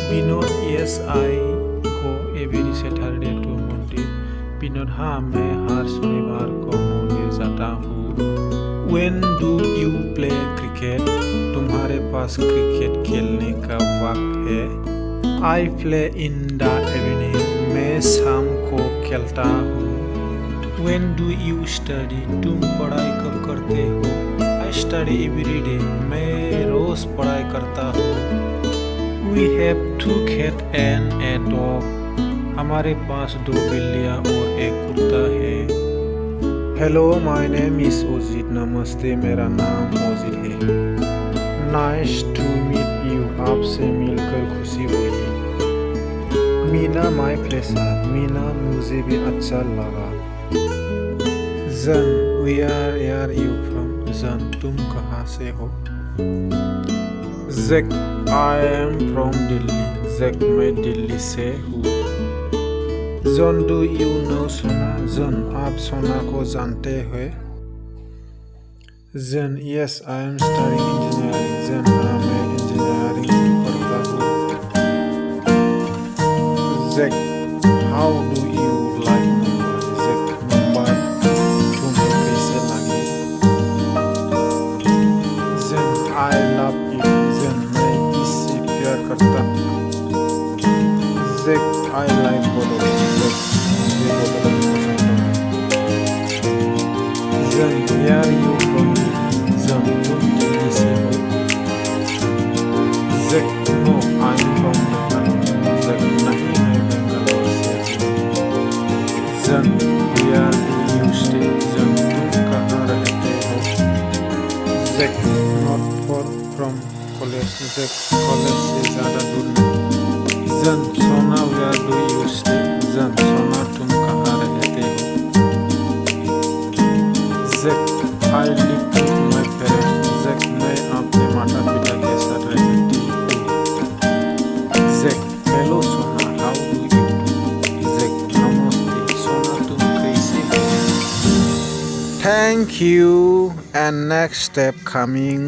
Binod, yes, I go every Saturday to मंदिर. Binod, हाँ मैं हर शनिवार को मंदिर जाता हूँ. When do you play cricket? तुम्हारे पास क्रिकेट खेलने का वक्त है? I play in the evening. मैं शाम को खेलता हूँ. When do you study? तुम पढ़ाई कब करते हो? I study every day. मैं रोज पढ़ाई करता हूँ. We have 2 cats and a dog. हमारे पास 2 बिल्लियाँ और एक कुत्ता है. Hello, my name is Ozid. नमस्ते, मेरा नाम ओजिद है. Nice to meet you. आपसे मिलकर खुशी हुई. Meena, my pleasure. मीना, मुझे भी अच्छा लगा. जन, where are you from? जन, तुम कहाँ से हो? Jack, I am from Delhi. Jack, मैं दिल्ली से हूँ. जन, do you know सोना? जन, आप सोना को जानते हो? जन, yes, I am studying engineering. जन, मैं इंजीनियरिंग पढ़ता हूँ. Jack, how do you like Mumbai? Jack, Mumbai तुम्हें कैसे लगी? जन, I love it. जन, मैं इससे प्यार करता हूँ. Jack, I like Bodo. Jack, मुझे बोडो पसंद है. जन, where you from? जन, तुम दिल्ली से हो? Jack, no, I'm from Bangalore. Jack, नहीं, मैं बेंगलोर से हूँ. जन, where do you stay? जन, तुम कहाँ रहते हो? Jack, not far from college. Jack, college से ज़्यादा दूर नहीं. जन, सोना, where do you stay? जन, सोना, तुम कहाँ रहते हो? Jack, I live with my parents. Jack, मैं अपने माता पिता के साथ रहती हूँ. Jack, hello Sona, how do you do? Jack, नमस्ते सोना, तुम कैसे हो? Thank you, and next step coming.